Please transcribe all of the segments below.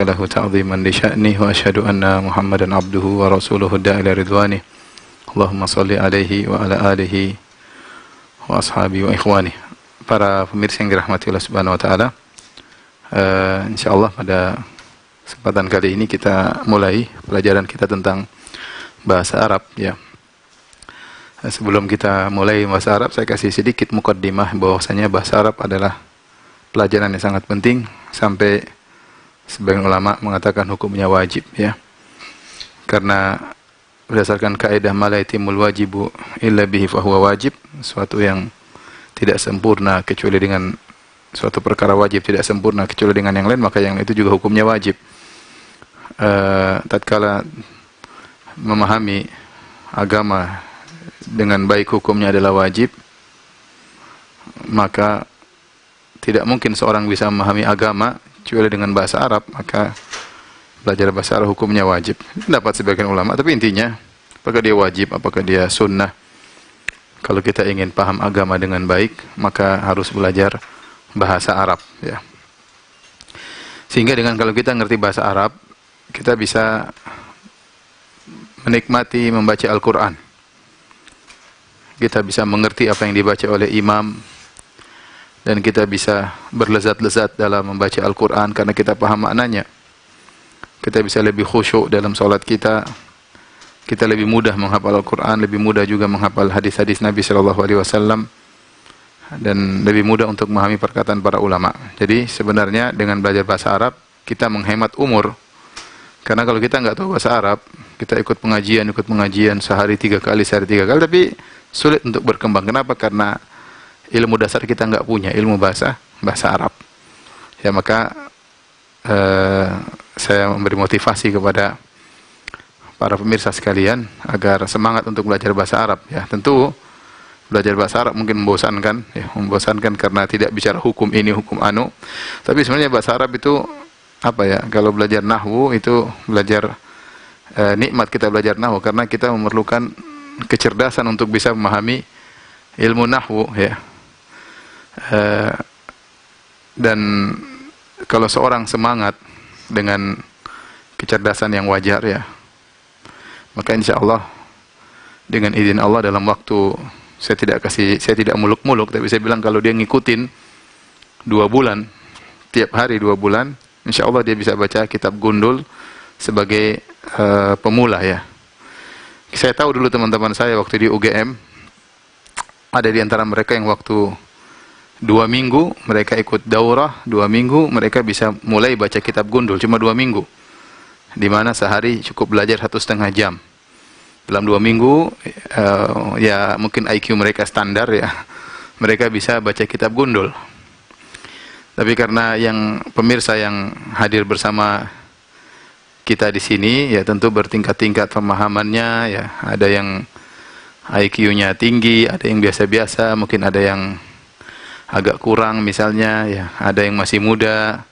له تعظيما لشأنه وأشهد أن محمدا عبده ورسوله الداعي إلى رضوانه اللهم صل عليه وعلى آله وأصحابه وإخوانه. Para pemirsa yang dirahmati Allah Subhanahu wa taala, insyaallah pada kesempatan kali ini kita mulai pelajaran kita tentang bahasa Arab ya. Sebelum kita mulai bahasa Arab, saya kasih sedikit mukaddimah bahwasanya bahasa Arab adalah pelajaran yang sangat penting, sampai sebagian ulama mengatakan hukumnya wajib ya. Karena berdasarkan kaidah ma la yatimul wajibu illa bihi fa huwa wajib, suatu yang tidak sempurna kecuali dengan suatu perkara wajib tidak sempurna kecuali dengan yang lain, maka yang itu juga hukumnya wajib. Tatkala memahami agama dengan baik hukumnya adalah wajib, maka tidak mungkin seorang bisa memahami agama kecuali dengan bahasa Arab, maka belajar bahasa Arab hukumnya wajib. Dapat sebagian ulama, tapi intinya apakah dia wajib, apakah dia sunnah, kalau kita ingin paham agama dengan baik, maka harus belajar bahasa Arab ya. Sehingga dengan kalau kita ngerti bahasa Arab, kita bisa menikmati membaca Al-Quran. Kita bisa mengerti apa yang dibaca oleh imam, dan kita bisa berlezat-lezat dalam membaca Al-Quran karena kita paham maknanya. Kita bisa lebih khusyuk dalam salat kita. Kita lebih mudah menghafal Al-Quran, lebih mudah juga menghafal hadis-hadis Nabi SAW, dan lebih mudah untuk memahami perkataan para ulama. Jadi sebenarnya dengan belajar bahasa Arab, kita menghemat umur. Karena kalau kita nggak tahu bahasa Arab, kita ikut pengajian sehari 3 kali, tapi sulit untuk berkembang. Kenapa? Karena ilmu dasar kita nggak punya, ilmu bahasa Arab. Ya, maka saya memberi motivasi kepada para pemirsa sekalian agar semangat untuk belajar bahasa Arab ya. Tentu belajar bahasa Arab mungkin membosankan ya, karena tidak bicara hukum ini, hukum anu. Tapi sebenarnya bahasa Arab itu apa ya? Kalau belajar nahwu itu belajar nikmat kita belajar nahwu, karena kita memerlukan kecerdasan untuk bisa memahami ilmu nahwu ya. Dan kalau seorang semangat dengan kecerdasan yang wajar ya, maka insya Allah dengan izin Allah dalam waktu, saya tidak muluk-muluk, tapi saya bilang kalau dia ngikutin 2 bulan, tiap hari 2 bulan, insya Allah dia bisa baca kitab Gundul sebagai pemula ya. Saya tahu dulu teman-teman saya waktu di UGM, ada di antara mereka yang waktu 2 minggu mereka ikut daurah, 2 minggu mereka bisa mulai baca kitab Gundul, cuma 2 minggu. Di mana sehari cukup belajar 1,5 jam. Dalam 2 minggu, ya mungkin IQ mereka standar ya, mereka bisa baca kitab Gundul. Tapi karena yang pemirsa yang hadir bersama kita di sini, ya tentu bertingkat-tingkat pemahamannya ya. Ada yang IQ-nya tinggi, ada yang biasa-biasa, mungkin ada yang agak kurang misalnya ya, ada yang masih muda.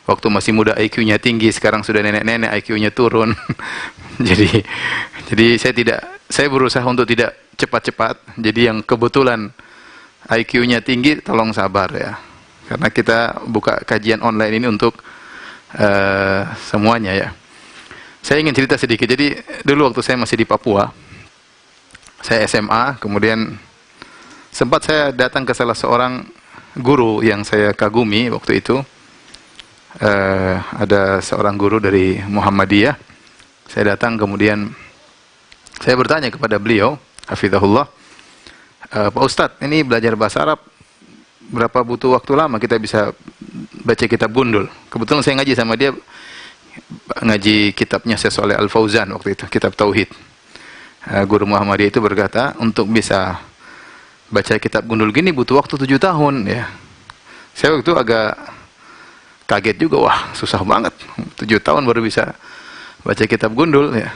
Waktu masih muda IQ-nya tinggi, sekarang sudah nenek-nenek IQ-nya turun. jadi saya berusaha untuk tidak cepat-cepat. Jadi yang kebetulan IQ-nya tinggi, tolong sabar ya. Karena kita buka kajian online ini untuk semuanya ya. Saya ingin cerita sedikit. Jadi dulu waktu saya masih di Papua, saya SMA, kemudian sempat saya datang ke salah seorang guru yang saya kagumi waktu itu. Ada seorang guru dari Muhammadiyah. Saya datang, kemudian saya bertanya kepada beliau, hafizahullah, Pak Ustadz, ini belajar bahasa Arab berapa butuh waktu lama kita bisa baca kitab Gundul? Kebetulan saya ngaji sama dia, ngaji kitabnya Syekh Shalih Al Fauzan waktu itu, kitab Tauhid. Guru Muhammadiyah itu berkata, untuk bisa baca kitab Gundul gini butuh waktu 7 tahun ya. Saya waktu itu agak kaget juga, wah susah banget, 7 tahun baru bisa baca kitab Gundul ya.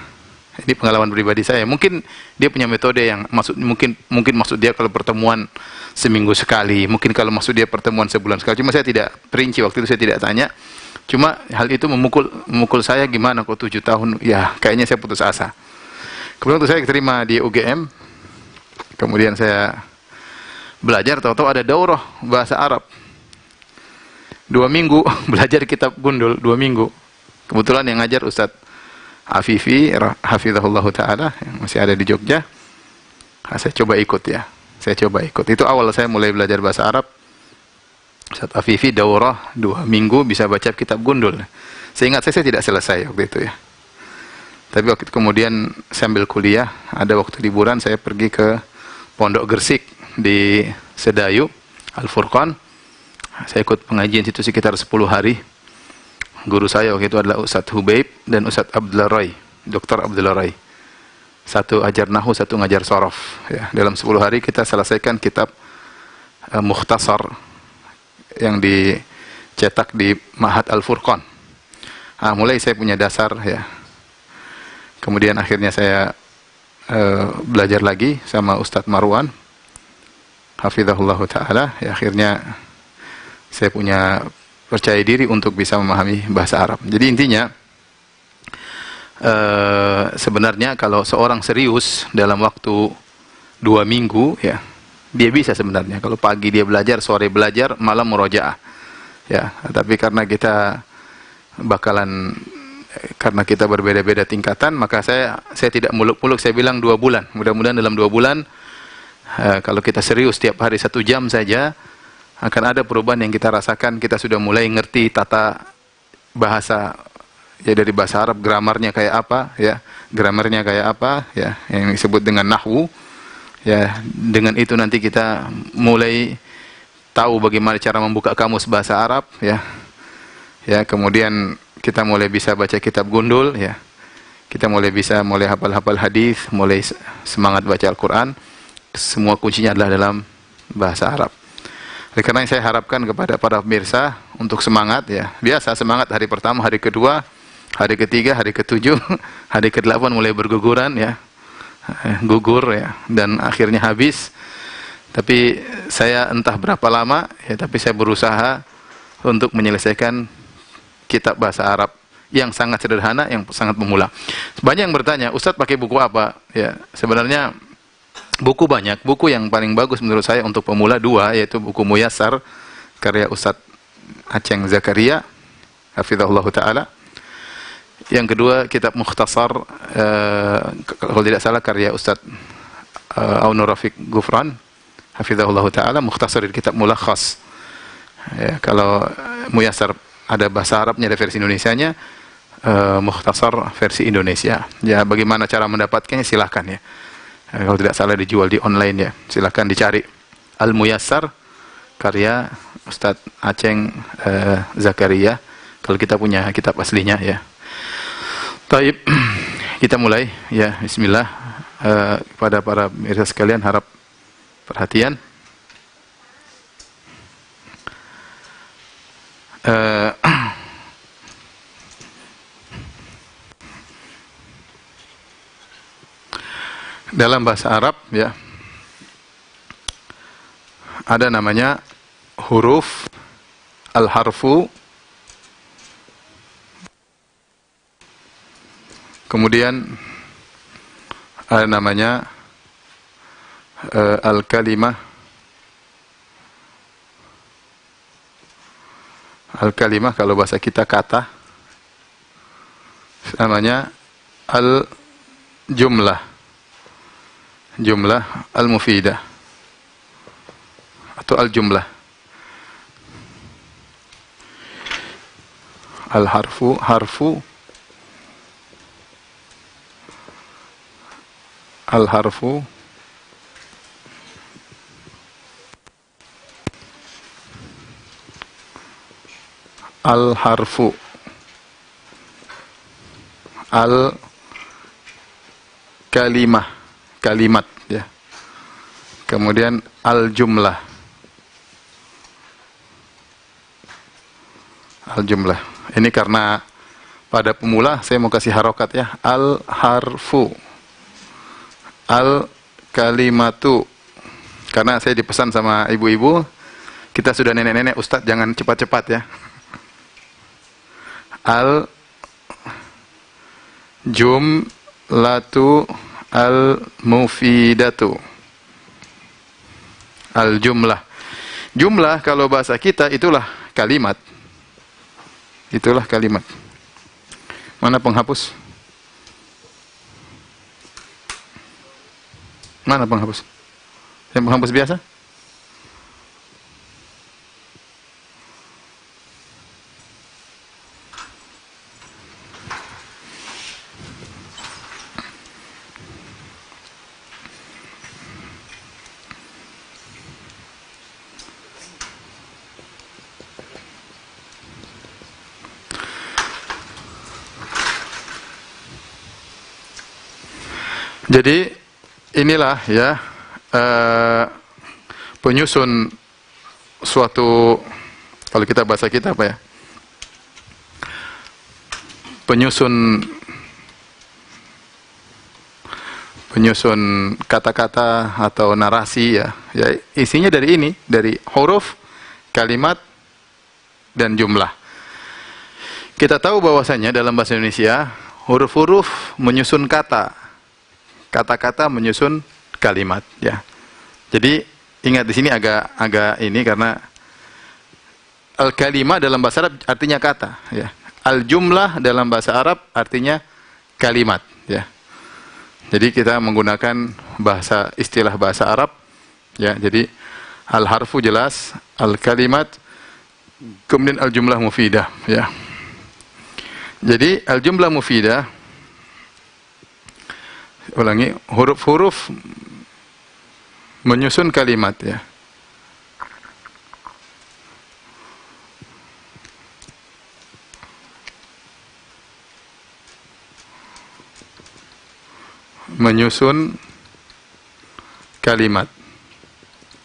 Ini pengalaman pribadi saya. Mungkin dia punya metode yang mungkin maksud dia kalau pertemuan seminggu sekali, mungkin kalau maksud dia pertemuan sebulan sekali. Cuma saya tidak perinci waktu itu, saya tidak tanya. Cuma hal itu memukul saya, gimana kok 7 tahun? Ya kayaknya saya putus asa. Kemudian waktu saya diterima di UGM, kemudian saya belajar, tahu-tahu ada daurah bahasa Arab. 2 minggu belajar kitab Gundul, 2 minggu. Kebetulan yang ngajar Ustadz Afifi hafizahullah taala yang masih ada di Jogja. Saya coba ikut ya. Saya coba ikut. Itu awal saya mulai belajar bahasa Arab. Ustadz Afifi daurah 2 minggu bisa baca kitab gundul. Seingat saya tidak selesai waktu itu ya. Tapi waktu itu kemudian sambil kuliah, ada waktu liburan saya pergi ke Pondok Gersik di Sedayu, Al-Furqan. Saya ikut pengajian situ sekitar 10 hari. Guru saya waktu itu adalah Ustadz Hubaib dan Ustadz Abdullah Rai, Dr. Abdullah Rai. Satu ajar nahu, satu ngajar sorof. Ya, dalam 10 hari kita selesaikan kitab Mukhtasar yang dicetak di Ma'had Al-Furqan. Mulai saya punya dasar ya. Kemudian akhirnya saya belajar lagi sama Ustadz Marwan hafizahullah ta'ala. Ya, akhirnya saya punya percaya diri untuk bisa memahami bahasa Arab. Jadi intinya sebenarnya kalau seorang serius dalam waktu 2 minggu ya, dia bisa sebenarnya. Kalau pagi dia belajar, sore belajar, malam murojaah. Ya, tapi karena kita berbeda-beda tingkatan, maka saya tidak muluk-muluk, saya bilang 2 bulan. Mudah-mudahan dalam 2 bulan kalau kita serius setiap hari 1 jam saja, akan ada perubahan yang kita rasakan. Kita sudah mulai ngerti tata bahasa ya, dari bahasa Arab, gramarnya kayak apa ya, yang disebut dengan nahwu ya. Dengan itu nanti kita mulai tahu bagaimana cara membuka kamus bahasa Arab ya. Kemudian kita mulai bisa baca kitab gundul ya. Kita mulai hafal hadis, mulai semangat baca Al-Qur'an. Semua kuncinya adalah dalam bahasa Arab. Oleh karena saya harapkan kepada para pemirsa untuk semangat ya. Biasa semangat hari pertama, hari kedua, hari ketiga, hari ketujuh, hari ke-8 mulai berguguran ya. Gugur ya, dan akhirnya habis. Tapi saya entah berapa lama ya, tapi saya berusaha untuk menyelesaikan kitab bahasa Arab yang sangat sederhana, yang sangat pemula. Banyak yang bertanya, Ustadz pakai buku apa? Ya, sebenarnya buku banyak. Buku yang paling bagus menurut saya untuk pemula 2, yaitu buku Muyassar karya Ustadz Aceng Zakaria hafizahullah taala. Yang kedua kitab Mukhtasar kalau tidak salah karya Ustadz Aunur Rafiq Gufran hafizahullah taala, Mukhtasar di kitab Mulakhas. Ya, kalau Muyassar ada bahasa Arabnya, ada versi Indonesianya, Mukhtasar versi Indonesia. Ya, bagaimana cara mendapatkannya silahkan ya. Kalau tidak salah dijual di online ya. Silahkan dicari. Al-Muyassar karya Ustadz Aceng Zakaria. Kalau kita punya kitab aslinya ya. Taib, kita mulai ya. Bismillah. Kepada para pemirsa sekalian harap perhatian. Dalam bahasa Arab ya, ada namanya huruf al-harfu, kemudian ada namanya al-kalimah. Al-kalimah kalau bahasa kita kata, namanya al-jumlah, jumlah al-mufidah atau al-jumlah. Al-harfu, harfu, al-harfu, al-harfu, al-kalimah, kalimat ya. Kemudian al-jumlah, al-jumlah. Ini karena pada pemula saya mau kasih harokat ya. Al-harfu, al-kalimatu. Karena saya dipesan sama ibu-ibu, kita sudah nenek-nenek, Ustadz jangan cepat-cepat ya. Al-jumlatu al-mufidatu. Al-jumlah. Jumlah kalau bahasa kita itulah kalimat. Itulah kalimat. Mana penghapus? Mana penghapus? Yang penghapus biasa? Jadi inilah ya penyusun suatu, kalau kita bahasa kita apa ya, penyusun kata-kata atau narasi ya, isinya dari ini, dari huruf, kalimat, dan jumlah. Kita tahu bahwasanya dalam bahasa Indonesia huruf-huruf menyusun kata, kata-kata menyusun kalimat ya. Jadi ingat di sini agak ini karena al-kalimah dalam bahasa Arab artinya kata ya. Al-jumlah dalam bahasa Arab artinya kalimat ya. Jadi kita menggunakan istilah bahasa Arab ya. Jadi al-harfu jelas, al-kalimat, kemudian al-jumlah mufidah ya. Jadi al-jumlah mufidah, ulangi, huruf-huruf menyusun kalimat ya. Menyusun kalimat.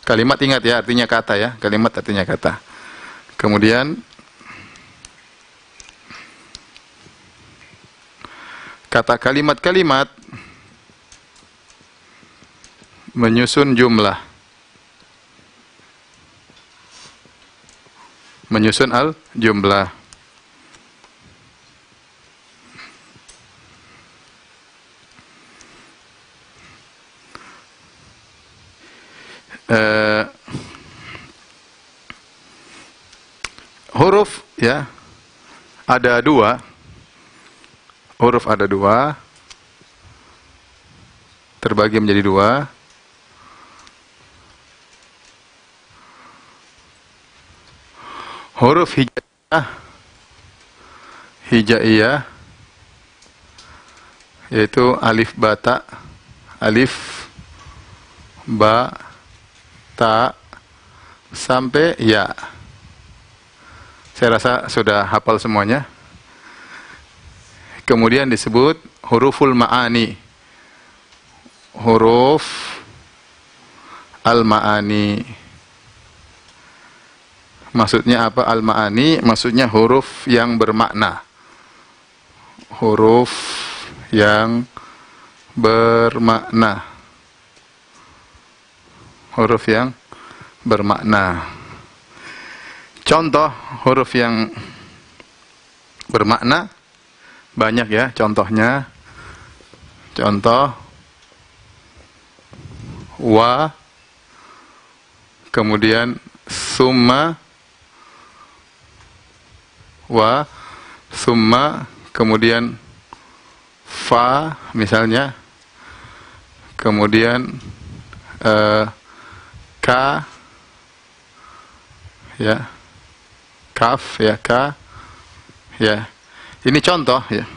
Kalimat ingat ya, artinya kata ya. Kalimat artinya kata. Kemudian kata kalimat-kalimat menyusun jumlah, menyusun al-jumlah. Huruf ya ada dua, huruf ada dua, terbagi menjadi dua. Huruf hijaiyah, yaitu alif bata, alif ba ta sampai ya. Saya rasa sudah hafal semuanya. Kemudian disebut huruful ma'ani, huruf al-ma'ani. Maksudnya apa al-ma'ani? Maksudnya huruf yang bermakna. Huruf yang bermakna. Huruf yang bermakna. Contoh huruf yang bermakna banyak ya contohnya. Contoh wa, kemudian summa, wa, summa, kemudian fa misalnya, kemudian ka ya, kaf ya, ka ya. Ini contoh ya.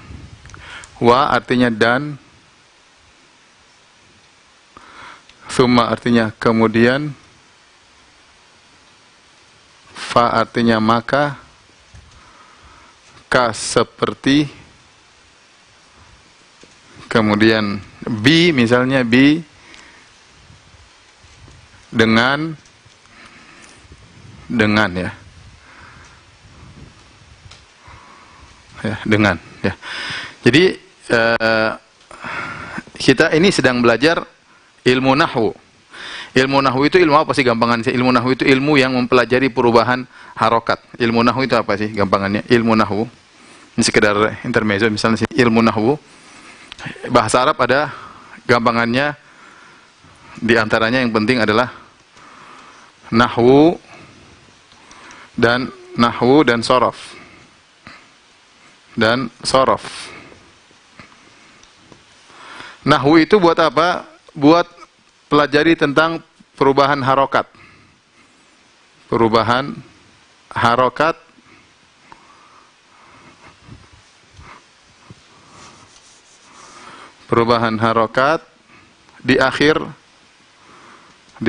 Wa artinya dan, summa artinya kemudian, fa artinya maka, ka seperti, kemudian bi misalnya, bi dengan ya. Ya, dengan ya. Jadi kita ini sedang belajar ilmu nahwu. Ilmu nahwu itu ilmu apa sih gampangannya? Ilmu nahwu itu ilmu yang mempelajari perubahan harokat. Ilmu nahwu itu apa sih gampangannya? Ilmu nahwu ini sekedar intermezzo, misalnya ilmu nahwu bahasa Arab ada gampangannya, di antaranya yang penting adalah nahwu dan sorof. dan sorof. Nahwu itu buat apa? Buat pelajari tentang perubahan harokat. Perubahan harokat di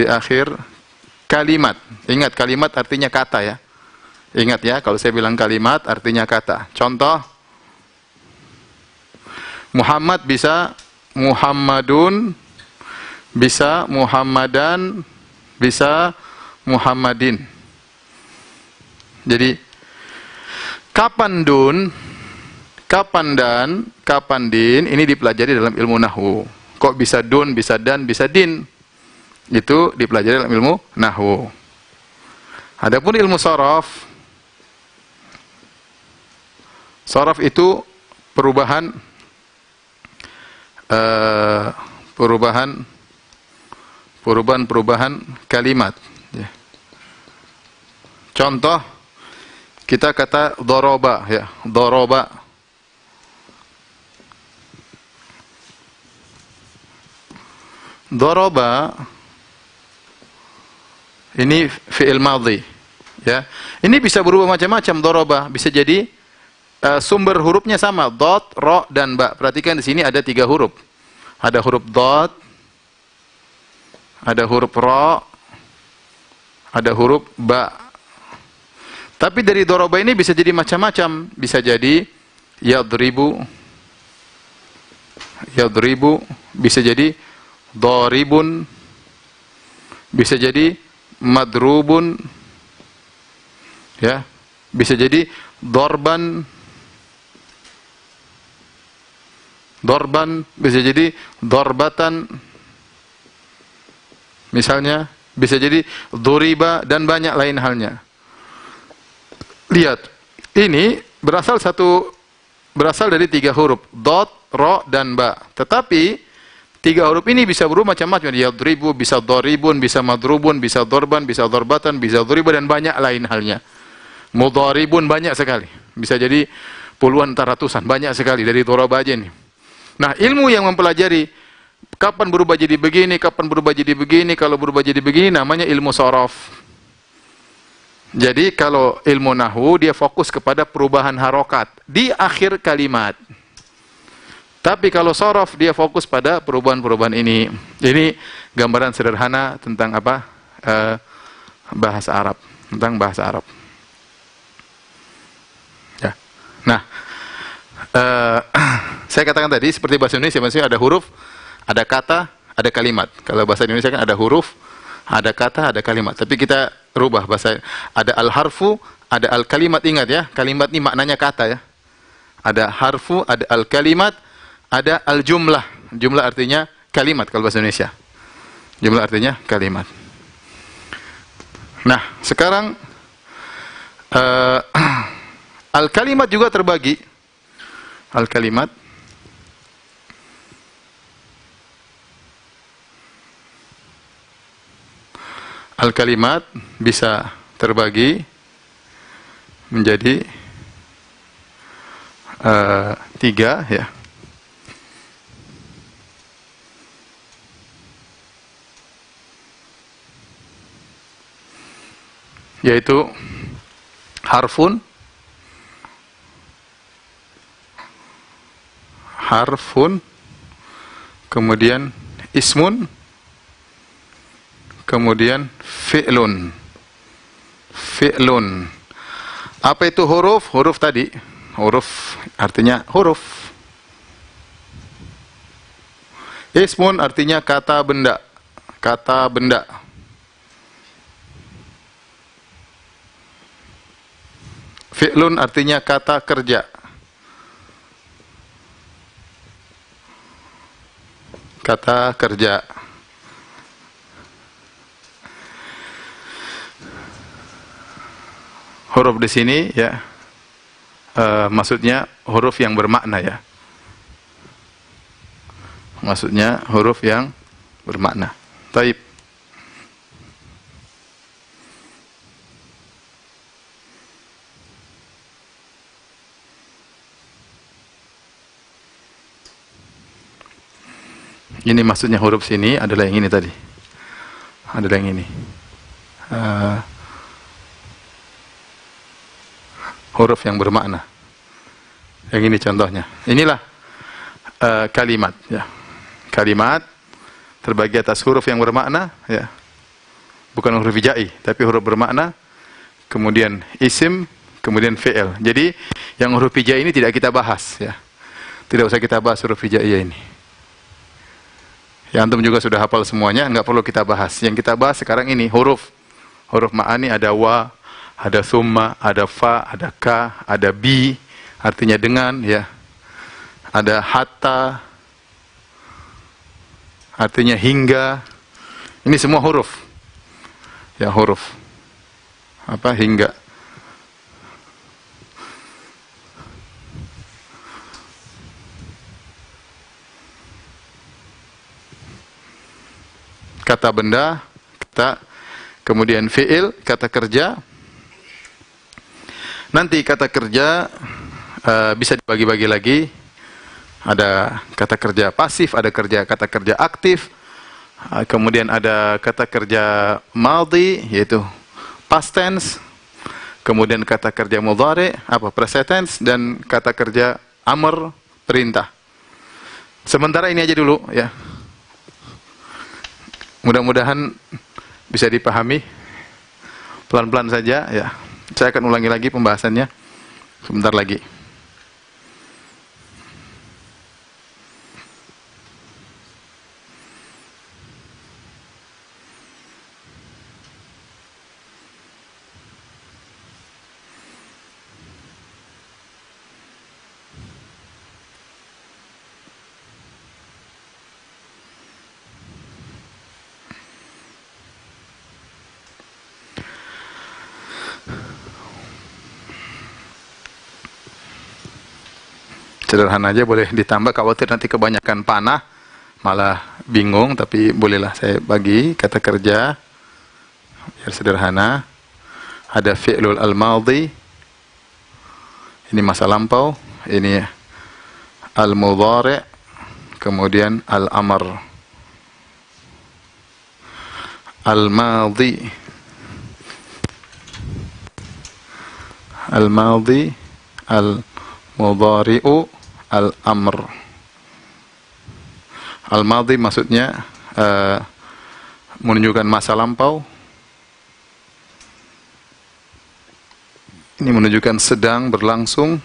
akhir kalimat. Ingat, kalimat artinya kata ya. Ingat ya, kalau saya bilang kalimat artinya kata. Contoh, Muhammad bisa Muhammadun, bisa Muhammadan, bisa Muhammadin. Jadi kapan dun, kapan dan, kapan din, ini dipelajari dalam ilmu nahwu. Kok bisa dun, bisa dan, bisa din? Itu dipelajari dalam ilmu nahwu. Adapun ilmu sorof, sorof itu perubahan kalimat. Ya. Contoh, kita kata doroba, ya, doroba. Doroba ini fi'il madhi, ya. Ini bisa berubah macam-macam. Doroba bisa jadi sumber hurufnya sama, dot, ro, dan ba. Perhatikan di sini ada 3 huruf. Ada huruf dot, ada huruf ro, ada huruf ba. Tapi dari doroba ini bisa jadi macam-macam. Bisa jadi yadribu, yadribu, bisa jadi doribun, bisa jadi madrubun, ya, bisa jadi dorban, dorban, bisa jadi dorbatan, misalnya, bisa jadi duriba, dan banyak lain halnya. Lihat, ini berasal dari 3 huruf, dot, ro, dan ba. Tetapi 3 huruf ini bisa berubah macam-macam. Yadribu, bisa doribun, bisa madrubun, bisa dorban, bisa dorbatan, bisa duriba, dan banyak lain halnya. Mudharibun banyak sekali. Bisa jadi puluhan, ratusan, banyak sekali dari doroba aja ini. Nah, ilmu yang mempelajari kapan berubah jadi begini, kapan berubah jadi begini, kalau berubah jadi begini, namanya ilmu sorof. Jadi kalau ilmu nahwu dia fokus kepada perubahan harokat di akhir kalimat. Tapi kalau sorof dia fokus pada perubahan-perubahan ini. Ini gambaran sederhana tentang apa? Bahasa Arab, tentang bahasa Arab. Ya. Nah, saya katakan tadi seperti bahasa Indonesia, maksudnya ada huruf, ada kata, ada kalimat. Kalau bahasa Indonesia kan ada huruf, ada kata, ada kalimat. Tapi kita rubah bahasa, ada al-harfu, ada al-kalimat. Ingat ya, kalimat ini maknanya kata ya. Ada harfu, ada al-kalimat, ada al-jumlah. Jumlah artinya kalimat kalau bahasa Indonesia. Jumlah artinya kalimat. Nah, sekarang al-kalimat juga terbagi. Al-kalimat Al-kalimat bisa terbagi menjadi 3 ya. Yaitu harfun, kemudian ismun, kemudian fi'lun. Apa itu huruf? Huruf tadi, huruf artinya huruf. Ismun artinya kata benda, kata benda. Fi'lun artinya kata kerja. Kata kerja. Huruf di sini ya, maksudnya huruf yang bermakna ya. Maksudnya huruf yang bermakna. Taib. Ini maksudnya huruf sini adalah yang ini tadi. Adalah yang ini. Huruf yang bermakna. Yang ini contohnya. Inilah kalimat. Ya. Kalimat terbagi atas huruf yang bermakna. Ya. Bukan huruf hijai, tapi huruf bermakna. Kemudian isim, kemudian fi'il. Jadi yang huruf hijai ini tidak kita bahas. Ya. Tidak usah kita bahas huruf hijai ini. Ya, antum juga sudah hafal semuanya, nggak perlu kita bahas. Yang kita bahas sekarang ini huruf. Huruf ma'ani ada wa, ada summa, ada fa, ada ka, ada bi, artinya dengan, ya. Ada hatta, artinya hingga. Ini semua huruf. Ya, huruf. Apa? Hingga. Kata benda, kata, kemudian fi'il, kata kerja. Nanti kata kerja bisa dibagi-bagi lagi. Ada kata kerja pasif, ada kata kerja aktif. Kemudian ada kata kerja madhi, yaitu past tense. Kemudian kata kerja mudhari, present tense, dan kata kerja amr, perintah. Sementara ini aja dulu, ya. Mudah-mudahan bisa dipahami pelan-pelan saja, ya. Saya akan ulangi lagi pembahasannya sebentar lagi. Sederhana aja, boleh ditambah, khawatir nanti kebanyakan panah malah bingung, tapi bolehlah saya bagi kata kerja biar sederhana. Ada fi'lul al-madhi, ini masa lampau, ini al-mudhari', kemudian al-amr. Al-madhi, al-madhi, al-mudhari'u, al-amr. Al-madhi maksudnya menunjukkan masa lampau. Ini menunjukkan sedang berlangsung.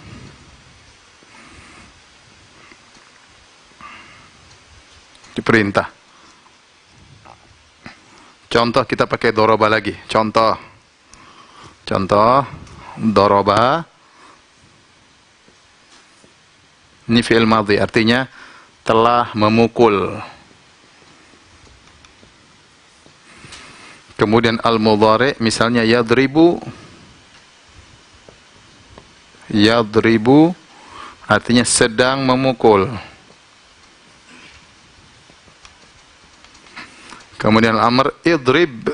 Diperintah. Contoh kita pakai doroba lagi. Contoh doroba. Ini fi'il madhi, artinya telah memukul. Kemudian al-mudhari, misalnya yadribu. Yadribu artinya sedang memukul. Kemudian al-amr, idrib,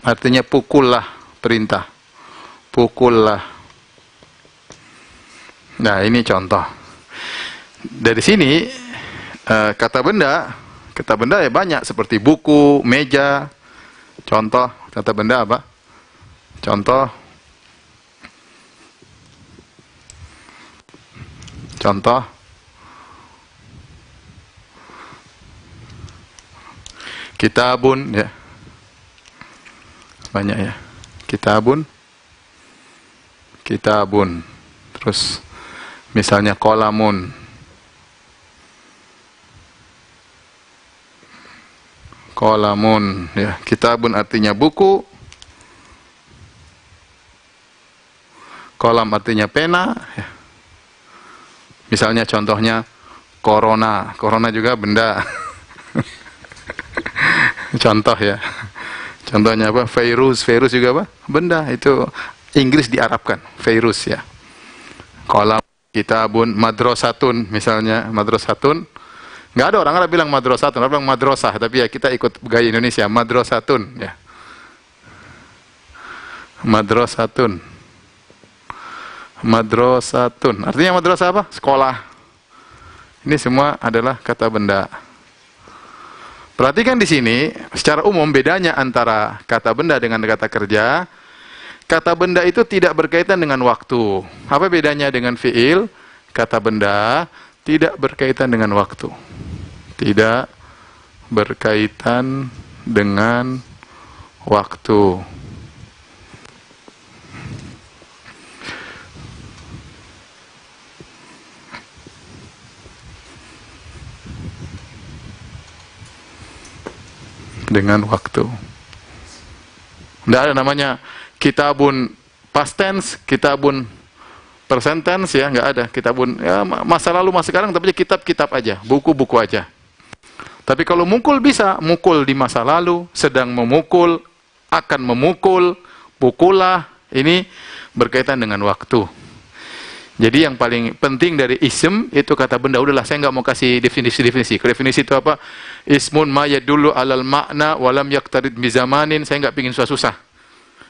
artinya pukullah, perintah. Pukullah. Nah, ini contoh. Dari sini kata benda ya banyak, seperti buku, meja. Contoh kata benda apa? Contoh kitabun, ya. Banyak, ya. Kitabun. Terus misalnya kolamun. Ya. Kitabun artinya buku. Kolam artinya pena, ya. Misalnya contohnya corona. Corona juga benda. Contoh, ya. Contohnya apa? Virus juga apa? Benda. Itu Inggris diarabkan, virus, ya. Kolam, kitabun, madrasatun, misalnya madrasatun. Nggak ada orang Arab bilang madrasatun, orang bilang madrasah, tapi ya kita ikut gaya Indonesia, madrasatun, ya. Madrasatun. Madrasatun. Artinya madrasah apa? Sekolah. Ini semua adalah kata benda. Perhatikan di sini, secara umum bedanya antara kata benda dengan kata kerja. Kata benda itu tidak berkaitan dengan waktu. Apa bedanya dengan fiil? Kata benda tidak berkaitan dengan waktu. Tidak berkaitan dengan waktu. Dengan waktu. Tidak ada namanya kitabun past tense, kitabun present tense, ya, nggak ada. Kitabun ya, masa lalu, masa sekarang, tapi kitab-kitab aja, buku-buku aja. Tapi kalau mukul bisa, mukul di masa lalu, sedang memukul, akan memukul, pukulah, ini berkaitan dengan waktu. Jadi yang paling penting dari ism itu kata benda. Udahlah, saya nggak mau kasih definisi-definisi. Definisi itu apa? Ismun ma yadullu alal makna walam yaktarid bizamanin. Saya nggak pingin susah-susah.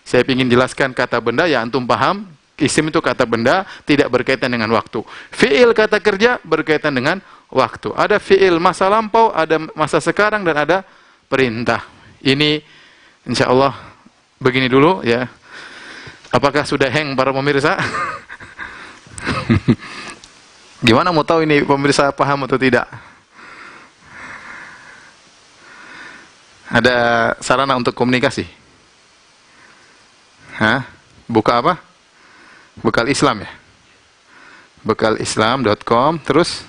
Saya pingin jelaskan kata benda, ya antum paham. Ism itu kata benda, tidak berkaitan dengan waktu. Fi'il kata kerja berkaitan dengan waktu. Ada fi'il masa lampau, ada masa sekarang, dan ada perintah. Ini insya Allah begini dulu, ya. Apakah sudah hang para pemirsa? Gimana mau tahu ini pemirsa paham atau tidak? Ada sarana untuk komunikasi? Hah? Buka apa? Bekal Islam, ya? Bekalislam.com. Terus?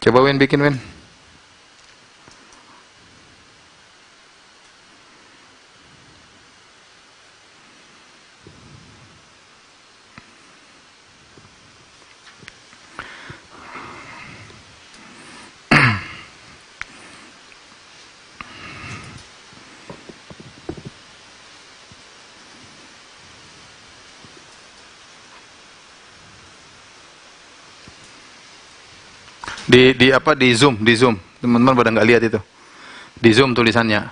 Coba Win bikin, Win. Di apa, di Zoom, teman-teman pada nggak lihat itu, di Zoom tulisannya,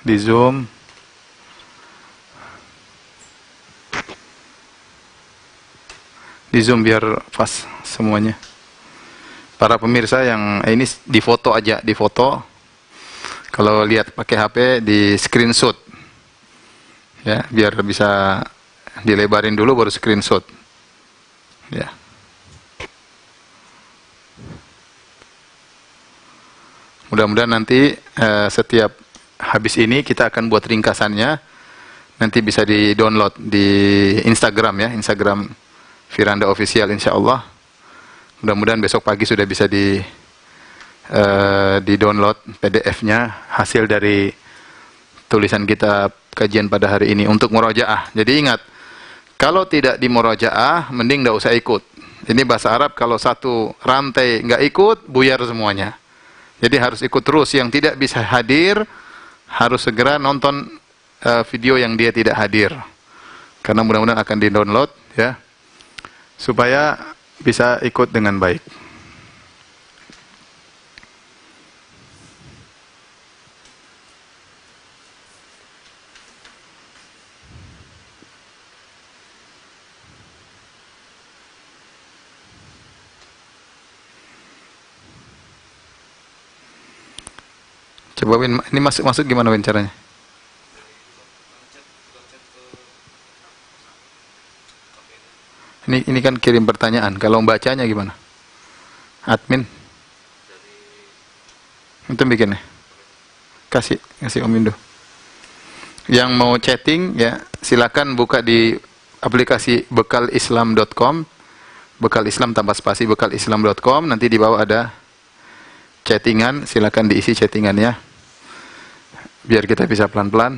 di Zoom, biar pas semuanya. Para pemirsa yang ini di foto aja, di foto. Kalau lihat pakai HP di screenshot, ya, biar bisa dilebarin dulu baru screenshot, ya. Mudah-mudahan nanti setiap habis ini kita akan buat ringkasannya, nanti bisa di download di Instagram, ya, Instagram Firanda Official, insya Allah. Mudah-mudahan besok pagi sudah bisa di download PDF-nya hasil dari tulisan kita kajian pada hari ini untuk murojaah. Jadi ingat, kalau tidak di murojaah, mending nggak usah ikut. Ini bahasa Arab, kalau satu rantai nggak ikut, buyar semuanya. Jadi harus ikut terus. Yang tidak bisa hadir, harus segera nonton video yang dia tidak hadir. Karena mudah-mudahan akan di-download, ya, supaya bisa ikut dengan baik. Coba Win, ini masuk gimana Win caranya? Ini kan kirim pertanyaan. Kalau bacanya gimana? Admin. Itu bikinnya. Kasih Om Indo. Yang mau chatting, ya, silakan buka di aplikasi bekalislam.com. Bekal Islam tanpa spasi, bekalislam.com. Nanti di bawah ada chattingan, silakan diisi chattingannya. Biar kita bisa pelan-pelan,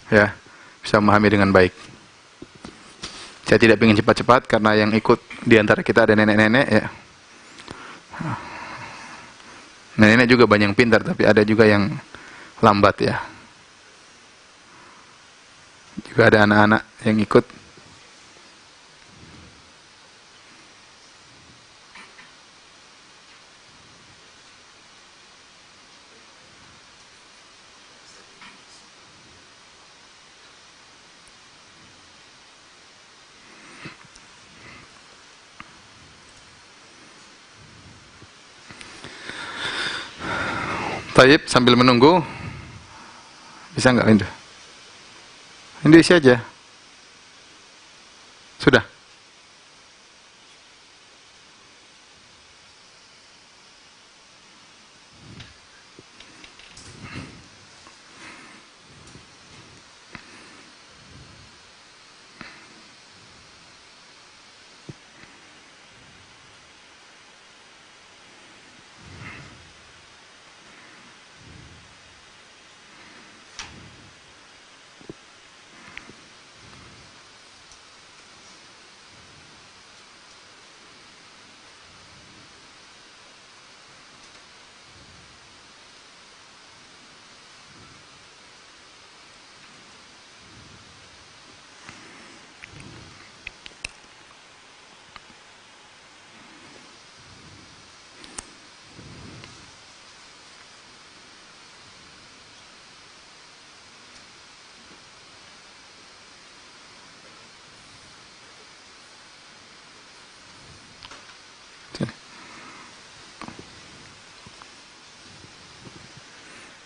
ya, bisa memahami dengan baik. Saya tidak ingin cepat-cepat karena yang ikut di antara kita ada nenek-nenek, ya. Nenek-nenek juga banyak yang pintar, tapi ada juga yang lambat, ya. Juga ada anak-anak yang ikut. Taib, sambil menunggu, bisa nggak Indo? Indo isi aja. Sudah.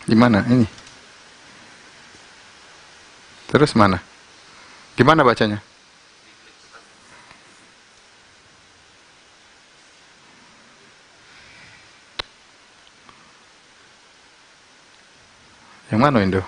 Gimana ini? Terus mana? Gimana bacanya? Yang mana Indo?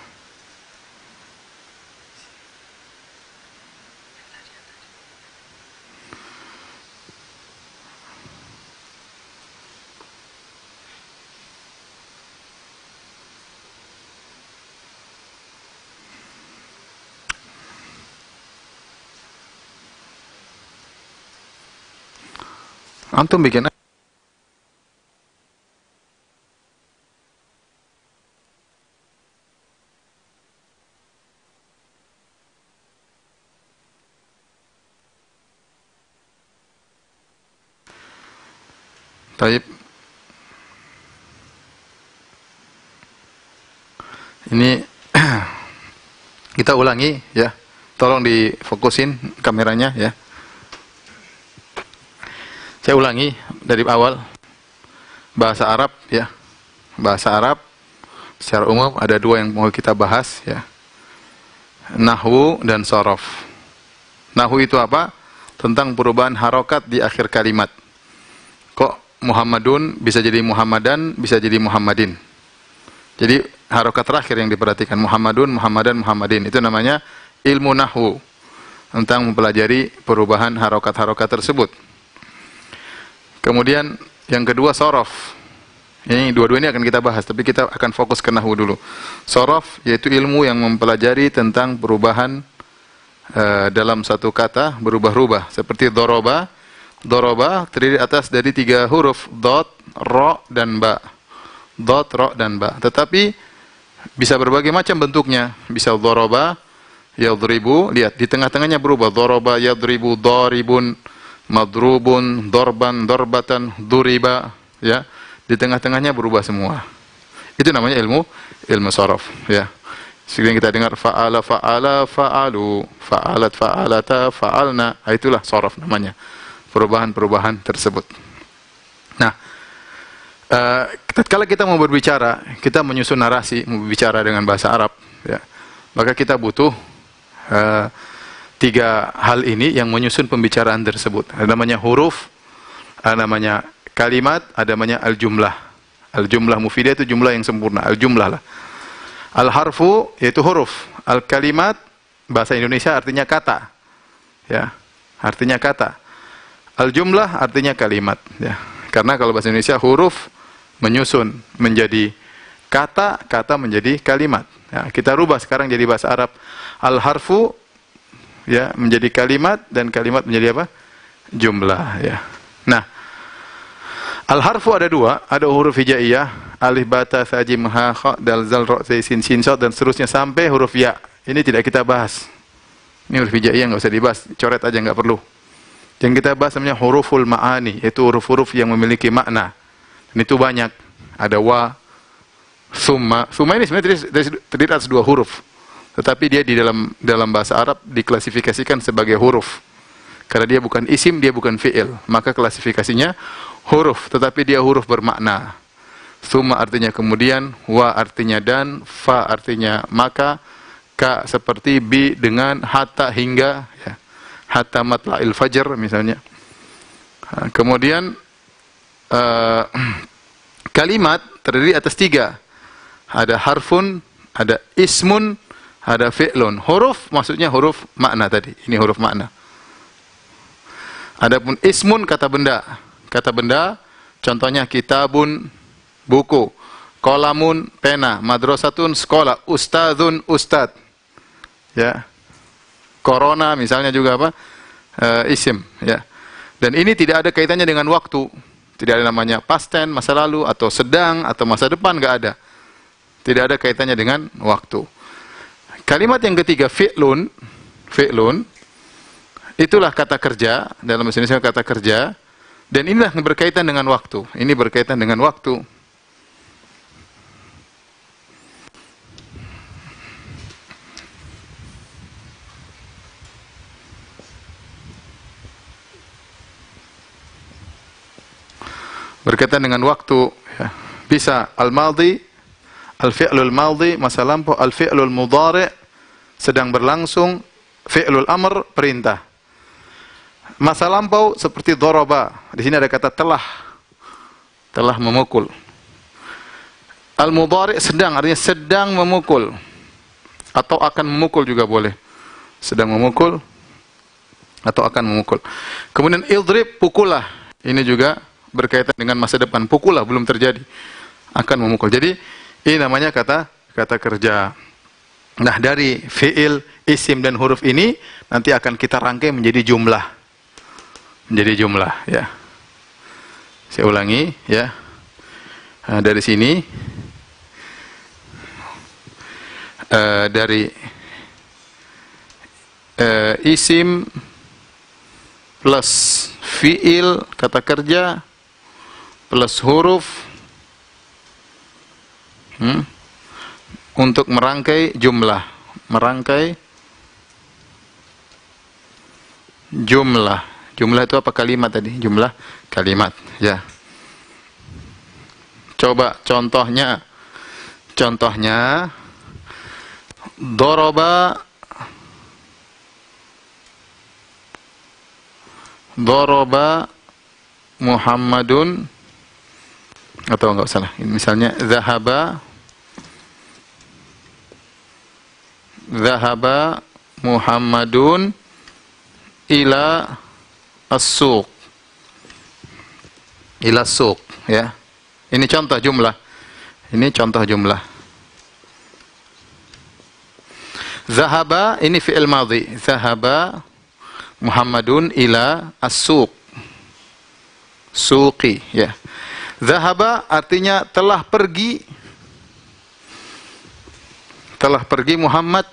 Antum bikin Taib. Ini kita ulangi ya. Tolong difokusin kameranya ya. Saya ulangi dari awal. Bahasa Arab ya. Bahasa Arab secara umum ada dua yang mau kita bahas ya. Nahwu dan shorof. Nahwu itu apa? Tentang perubahan harokat di akhir kalimat. Kok Muhammadun bisa jadi Muhammadan, bisa jadi Muhammadin. Jadi harokat terakhir yang diperhatikan Muhammadun, Muhammadan, Muhammadin. Itu namanya ilmu nahwu. Tentang mempelajari perubahan harokat-harokat tersebut. Kemudian yang kedua shorof. Ini dua-dua ini akan kita bahas, tapi kita akan fokus ke nahwu dulu. Shorof yaitu ilmu yang mempelajari tentang perubahan dalam satu kata berubah-ubah. Seperti doroba. Doroba terdiri atas dari 3 huruf, dot, ro, dan ba. Dot, ro, dan ba. Tetapi bisa berbagai macam bentuknya. Bisa doroba, yadribu. Lihat, di tengah-tengahnya berubah. Doroba, yadribu, doribun, madrubun, dorban, dorbatan, duriba. Ya, di tengah-tengahnya berubah semua. Itu namanya ilmu shorof. Ya. Sering kita dengar fa'ala, fa'ala, fa'alu, fa'alat, fa'alata, fa'alna. Itulah shorof namanya. Perubahan-perubahan tersebut. Nah, kalau kita mau berbicara, kita menyusun narasi, mau berbicara dengan bahasa Arab, ya, maka kita butuh 3 hal ini yang menyusun pembicaraan tersebut. Ada namanya huruf, ada namanya kalimat, ada namanya al-jumlah. Al-jumlah mufidah itu jumlah yang sempurna, al-jumlah lah. Al-harfu yaitu huruf, al-kalimat bahasa Indonesia artinya kata. Ya, artinya kata. Al-jumlah artinya kalimat ya. Karena kalau bahasa Indonesia huruf menyusun menjadi kata, kata menjadi kalimat. Ya, kita rubah sekarang jadi bahasa Arab. Al-harfu ya menjadi kalimat dan kalimat menjadi apa? Jumlah ya. Nah, al-harfu ada 2, ada huruf hijaiyah, alif, ba, ta, tha, jim, ha, kha, dal, zal, ra, za, sin, shin, shad dan seterusnya sampai huruf ya. Ini tidak kita bahas. Ini huruf hijaiyah nggak usah dibahas, coret aja nggak perlu. Yang kita bahas namanya huruful ma'ani, yaitu huruf-huruf yang memiliki makna. Dan itu banyak. Ada wa, summa. Summa ini sebenarnya terdiri atas 2 huruf. Tetapi dia di dalam bahasa Arab diklasifikasikan sebagai huruf. Karena dia bukan isim, dia bukan fi'il. Maka klasifikasinya huruf, tetapi dia huruf bermakna. Tsumma artinya kemudian, wa artinya dan, fa artinya maka, ka seperti, bi dengan, hatta hingga, ya. Hatta matla'il fajr misalnya. Kemudian kalimat terdiri atas 3. Ada harfun, ada ismun, ada fi'lun. Huruf maksudnya huruf makna tadi. Ini huruf makna. Adapun ismun kata benda. Kata benda contohnya kitabun buku, qalamun pena, madrasatun sekolah, ustadzun ustad. Ya. Corona misalnya juga apa? Isim, ya. Dan ini tidak ada kaitannya dengan waktu. Tidak ada namanya past tense, masa lalu, atau sedang, atau masa depan, nggak ada. Tidak ada kaitannya dengan waktu. Kalimat yang ketiga, fi'lun. Fi'lun. Itulah kata kerja. Dalam bahasa Indonesia kata kerja. Dan inilah yang berkaitan dengan waktu. Ini berkaitan dengan waktu. Berkaitan dengan waktu, ya. Bisa al-madhi, al-fi'lul madhi, masa lampau, al-fi'lul mudhari, sedang berlangsung, fi'lul amr, perintah. Masa lampau seperti daraba. Di sini ada kata telah. Telah memukul. Al-mudhari sedang, artinya sedang memukul. Atau akan memukul juga boleh. Sedang memukul atau akan memukul. Kemudian idrib, pukullah. Ini juga berkaitan dengan masa depan. Pukullah, belum terjadi. Akan memukul. Jadi ini namanya kata kerja. Nah, dari fi'il, isim dan huruf ini nanti akan kita rangkai menjadi jumlah. Menjadi jumlah, ya. Saya ulangi, ya. Nah, dari sini dari isim plus fi'il kata kerja plus huruf untuk merangkai jumlah. Merangkai jumlah. Jumlah itu apa? Kalimat tadi. Jumlah kalimat. Ya. Coba contohnya. Contohnya. Doroba. Doroba Muhammadun. Atau enggak salah. Misalnya. Zahaba Muhammadun ila as-suq. Ila as-suq, ya. Ini contoh jumlah. Ini contoh jumlah. Zahaba ini fi'il madhi. Zahaba Muhammadun ila as-suq. Suqi, ya. Zahaba artinya telah pergi. Telah pergi Muhammad.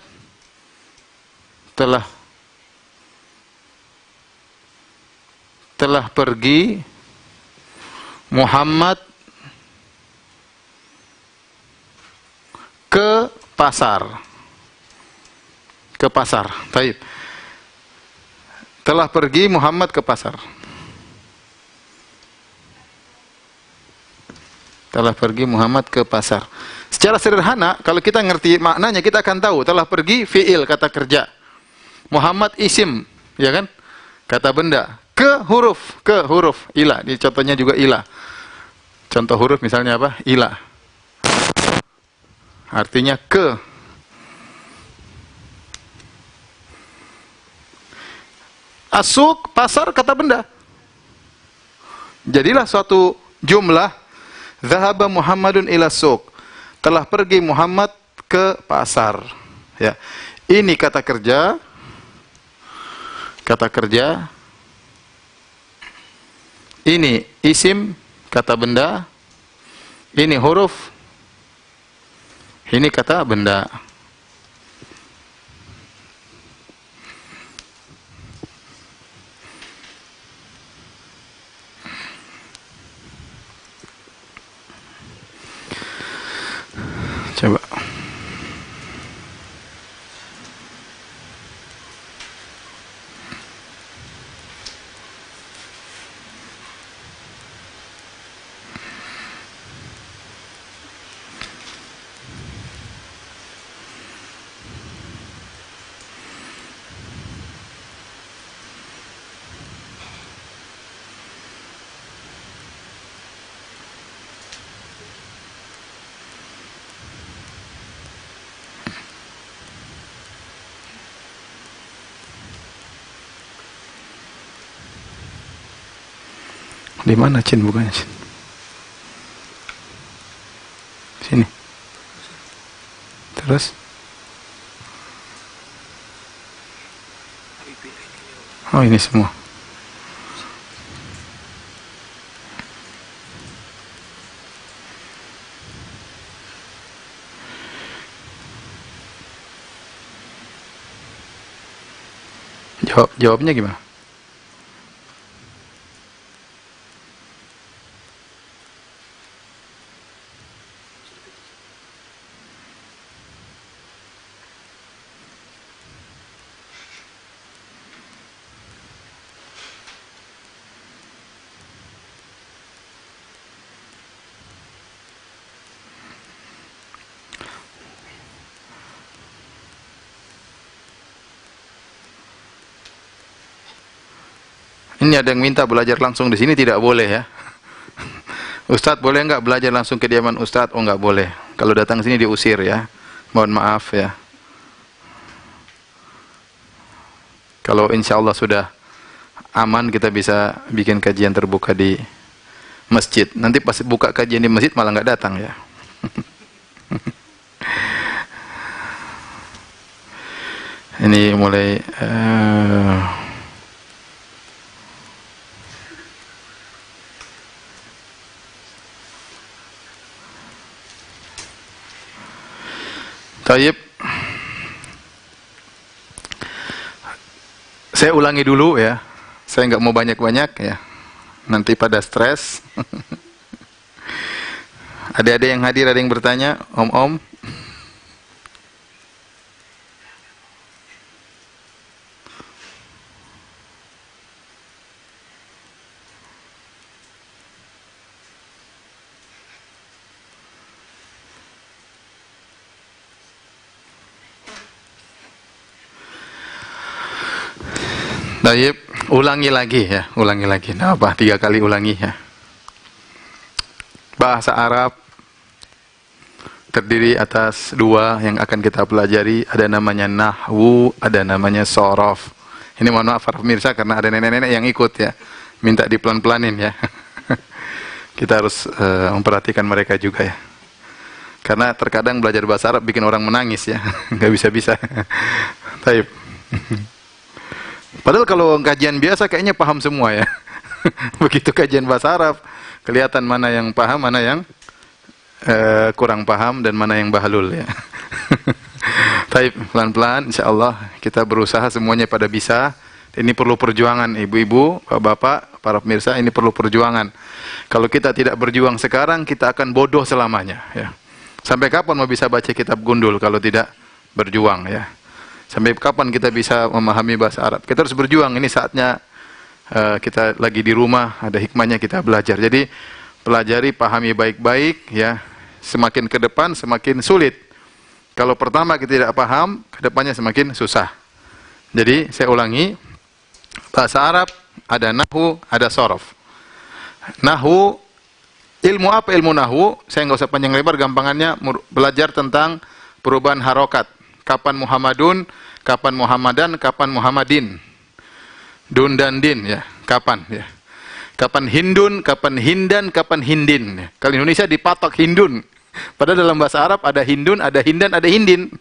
Telah pergi Muhammad ke pasar. Ke pasar. Baik. Telah pergi Muhammad ke pasar. Telah pergi Muhammad ke pasar. Secara sederhana, kalau kita ngerti maknanya, kita akan tahu. Telah pergi fi'il, kata kerja. Muhammad isim, ya kan? Kata benda. Ke huruf. Ila. Ini contohnya juga ila. Contoh huruf misalnya apa? Ila. Artinya ke. Asuk, pasar, kata benda. Jadilah suatu jumlah. Zahaba Muhammadun ila suq. Telah pergi Muhammad ke pasar. Ya. Ini kata kerja. Kata kerja. Ini isim, kata benda. Ini huruf. Ini kata benda. Coba. Di mana Cin bukanya Cin? Sini. Terus? Oh ini semua. Jawabnya gimana? Ini ada yang minta belajar langsung di sini, tidak boleh ya. Ustadz boleh nggak belajar langsung ke kediaman Ustadz? Oh nggak boleh. Kalau datang sini diusir ya. Mohon maaf ya. Kalau insya Allah sudah aman, kita bisa bikin kajian terbuka di masjid. Nanti pas buka kajian di masjid malah nggak datang ya. Ini mulai Taib. Saya ulangi dulu ya. Saya nggak mau banyak-banyak ya. Nanti pada stres. Ada yang hadir, ada yang bertanya, Om. Taib, ulangi lagi ya, ulangi lagi. Nah, apa? 3 kali ulangi ya. Bahasa Arab terdiri atas 2 yang akan kita pelajari. Ada namanya nahwu, ada namanya sorof. Ini mohon maaf para pemirsa karena ada nenek-nenek yang ikut ya. Minta dipelan-pelanin ya. Kita harus memperhatikan mereka juga ya. Karena terkadang belajar bahasa Arab bikin orang menangis ya. Nggak bisa-bisa. Taib. Padahal kalau kajian biasa kayaknya paham semua ya. Begitu kajian bahasa Arab, kelihatan mana yang paham, mana yang kurang paham, dan mana yang bahlul ya. Taib, pelan-pelan, insya Allah kita berusaha semuanya pada bisa. Ini perlu perjuangan, ibu-ibu, bapak, para pemirsa, ini perlu perjuangan. Kalau kita tidak berjuang sekarang, kita akan bodoh selamanya ya. Sampai kapan mau bisa baca kitab gundul kalau tidak berjuang ya? Sampai kapan kita bisa memahami bahasa Arab? Kita harus berjuang. Ini saatnya kita lagi di rumah, ada hikmahnya kita belajar. Jadi pelajari, pahami baik-baik ya. Semakin ke depan semakin sulit. Kalau pertama kita tidak paham, ke depannya semakin susah. Jadi saya ulangi, bahasa Arab ada nahwu, ada sorof. Nahwu, ilmu apa ilmu nahwu? Saya nggak usah panjang lebar, gampangannya belajar tentang perubahan harokat. Kapan Muhammadun, kapan Muhammadan, kapan Muhammadin. Dun dan din ya, kapan ya. Kapan Hindun, kapan Hindan, kapan Hindin. Kalau Indonesia dipatok Hindun. Padahal dalam bahasa Arab ada Hindun, ada Hindan, ada Hindin.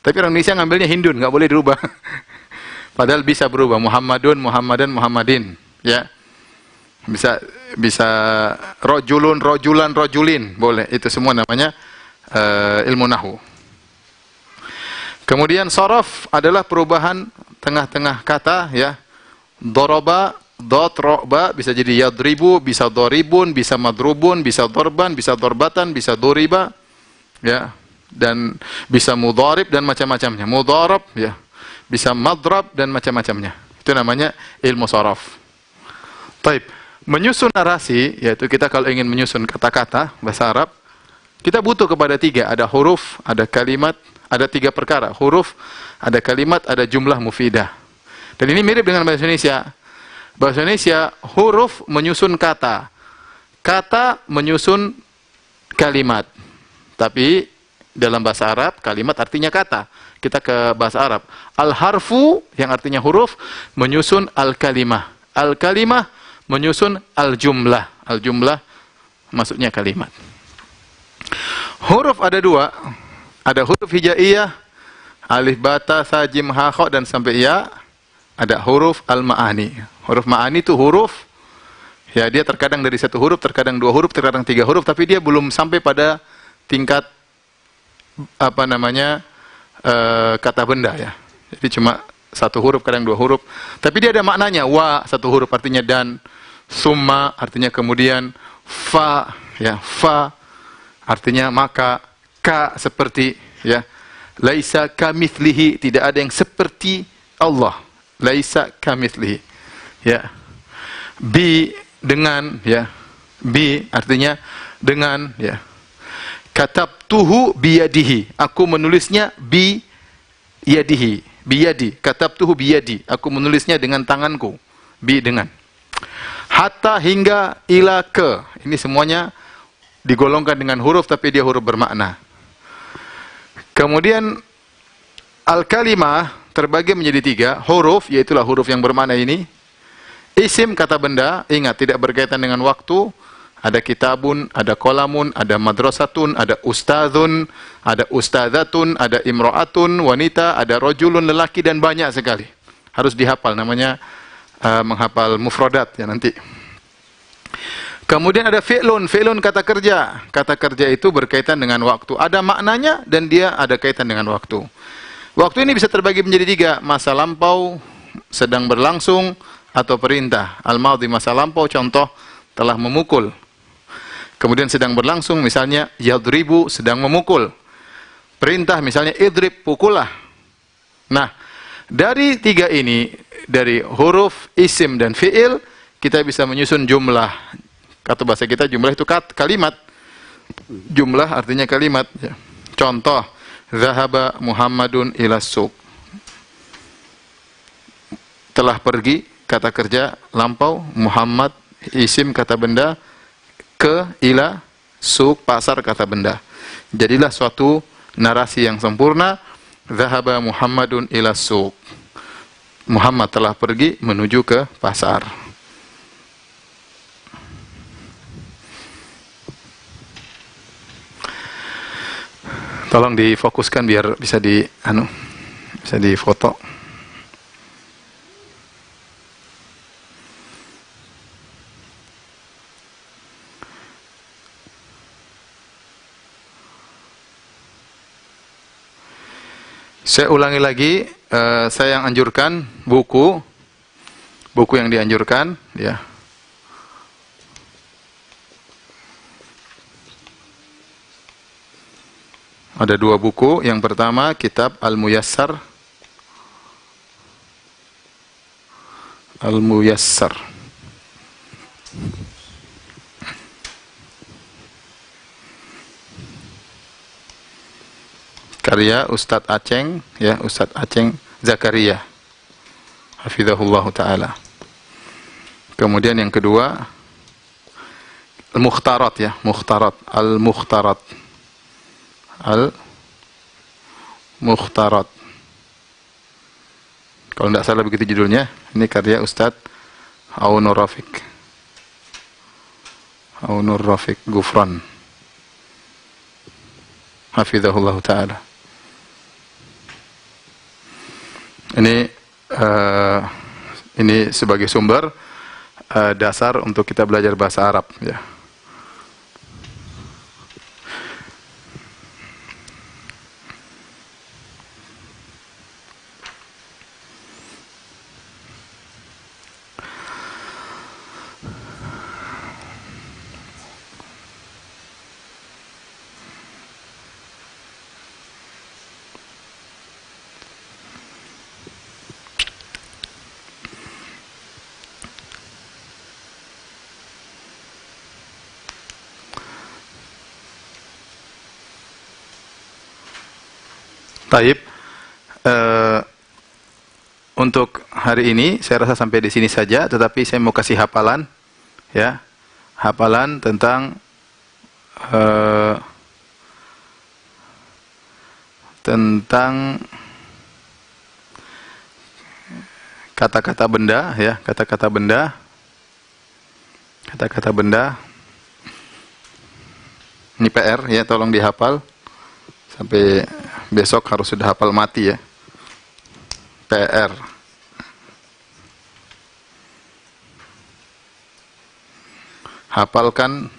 Tapi orang Indonesia ngambilnya Hindun, nggak boleh dirubah. Padahal bisa berubah, Muhammadun, Muhammadan, Muhammadin ya. Bisa rojulun, rojulan, rojulin, boleh. Itu semua namanya ilmu nahwu. Kemudian sorof adalah perubahan tengah-tengah kata ya. Doroba, dot, ro'ba, bisa jadi yadribu, bisa doribun, bisa madrubun, bisa dorban, bisa dorbatan, bisa doriba ya. Dan bisa mudharib dan macam-macamnya. Mudharab ya. Bisa madrab dan macam-macamnya. Itu namanya ilmu sorof. Taib. Menyusun narasi, yaitu kita kalau ingin menyusun kata-kata bahasa Arab, kita butuh kepada 3. Ada huruf, ada kalimat, ada 3 perkara. Huruf, ada kalimat, ada jumlah mufidah. Dan ini mirip dengan bahasa Indonesia. Bahasa Indonesia, huruf menyusun kata. Kata menyusun kalimat. Tapi dalam bahasa Arab, kalimat artinya kata. Kita ke bahasa Arab. Al-harfu, yang artinya huruf, menyusun al-kalimah. Al-kalimah menyusun al-jumlah. Al-jumlah maksudnya kalimat. Huruf ada dua. Ada huruf hijaiyah, alif, ba, ta, sa, jim, ha, kha, dan sampai ya. Ada huruf al-ma'ani. Huruf ma'ani itu huruf, ya dia terkadang dari satu huruf, terkadang dua huruf, terkadang tiga huruf, tapi dia belum sampai pada tingkat kata benda ya. Jadi cuma satu huruf, kadang dua huruf. Tapi dia ada maknanya. Wa satu huruf artinya dan, summa artinya kemudian, fa ya, fa artinya maka, ka seperti ya. Laisa kamitslihi, tidak ada yang seperti Allah. Laisa kamitslihi. Ya. Bi dengan ya. Bi artinya dengan ya. Katabtuhu biyadihi, aku menulisnya bi yadihi, biyadi. Katabtuhu biyadi, aku menulisnya dengan tanganku. Bi dengan. Hatta hingga, ila ke. Ini semuanya digolongkan dengan huruf tapi dia huruf bermakna. Kemudian al-kalimah terbagi menjadi tiga. Huruf, yaitulah huruf yang bermakna ini. Isim, kata benda. Ingat, tidak berkaitan dengan waktu. Ada kitabun, ada kolamun, ada madrasatun, ada ustadzun, ada ustadzatun, ada imro'atun, wanita, ada rojulun, lelaki, dan banyak sekali. Harus dihafal, namanya menghafal mufradat ya nanti. Kemudian ada fi'lun, fi'lun kata kerja. Kata kerja itu berkaitan dengan waktu. Ada maknanya dan dia ada kaitan dengan waktu. Waktu ini bisa terbagi menjadi tiga. Masa lampau, sedang berlangsung, atau perintah. Al-madhi masa lampau, contoh telah memukul. Kemudian sedang berlangsung, misalnya yadribu, sedang memukul. Perintah misalnya idrib, pukullah. Nah, dari tiga ini, dari huruf, isim, dan fi'il, kita bisa menyusun jumlah. Kata bahasa kita jumlah itu kalimat. Jumlah artinya kalimat. Ya. Contoh, zahaba Muhammadun ila suq. Telah pergi, kata kerja, lampau, Muhammad, isim, kata benda, ke, ila, suq, pasar, kata benda. Jadilah suatu narasi yang sempurna. Zahaba Muhammadun ila suq. Muhammad telah pergi menuju ke pasar. Tolong difokuskan biar bisa bisa difoto. Saya ulangi lagi, saya yang anjurkan buku yang dianjurkan, ya. Ada dua buku. Yang pertama kitab Al-Muyassar. Al-Muyassar. Karya Ustadz Aceng, ya, Ustadz Aceng Zakaria, hafizahullah taala. Kemudian yang kedua Al-Mukhtarat, ya, Mukhtarat, Al-Mukhtarat, Al-Mukhtarat. Kalau tidak salah begitu judulnya. Ini karya Ustadz Aunur Rafiq, Aunur Rafiq Gufran, hafizahullah taala. Ini sebagai sumber dasar untuk kita belajar bahasa Arab, ya. Taib, untuk hari ini saya rasa sampai di sini saja, tetapi saya mau kasih hafalan, ya, hafalan tentang kata-kata benda, ya, kata-kata benda. Kata-kata benda. Ini PR ya, tolong dihafal. Sampai besok harus sudah hafal mati ya. PR. Hafalkan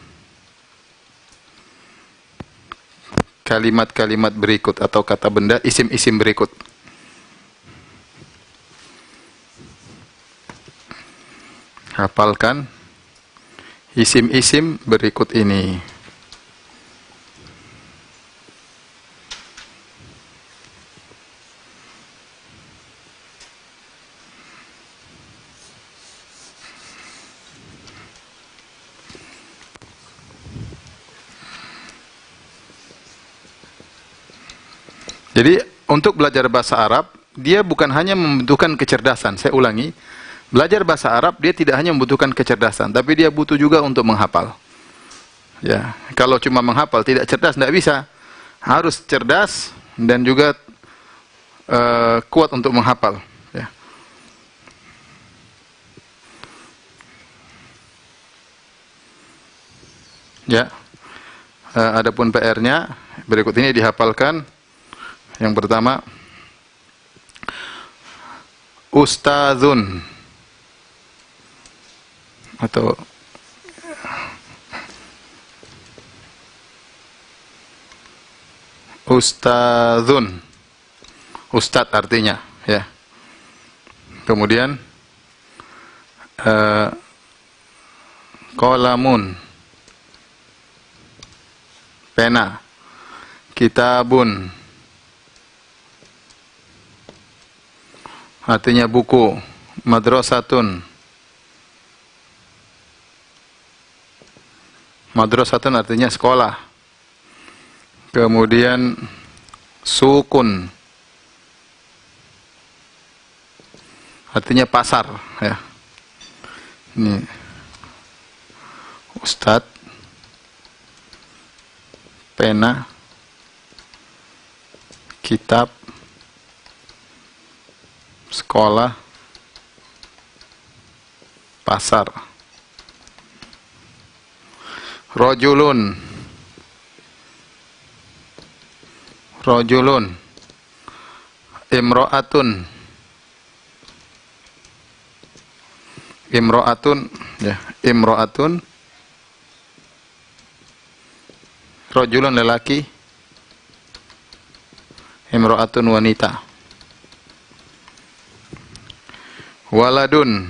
kalimat-kalimat berikut atau kata benda, isim-isim berikut. Hafalkan isim-isim berikut ini. Jadi untuk belajar bahasa Arab, dia bukan hanya membutuhkan kecerdasan. Saya ulangi, belajar bahasa Arab dia tidak hanya membutuhkan kecerdasan, tapi dia butuh juga untuk menghafal. Ya, kalau cuma menghafal tidak cerdas tidak bisa. Harus cerdas dan juga kuat untuk menghafal. Ya. Ya. Adapun PR-nya berikut ini dihafalkan. Yang pertama, ustadzun atau ustadzun, ustadz artinya ya. Kemudian qalamun, pena. Kitabun, artinya buku. Madrasatun, madrasatun artinya sekolah. Kemudian sukun, artinya pasar ya. Ini ustadz, pena, kitab, sekolah, pasar. Rojulun, rojulun. Imro'atun, imro'atun ya, imro'atun. Rojulun lelaki, imro'atun wanita. Waladun,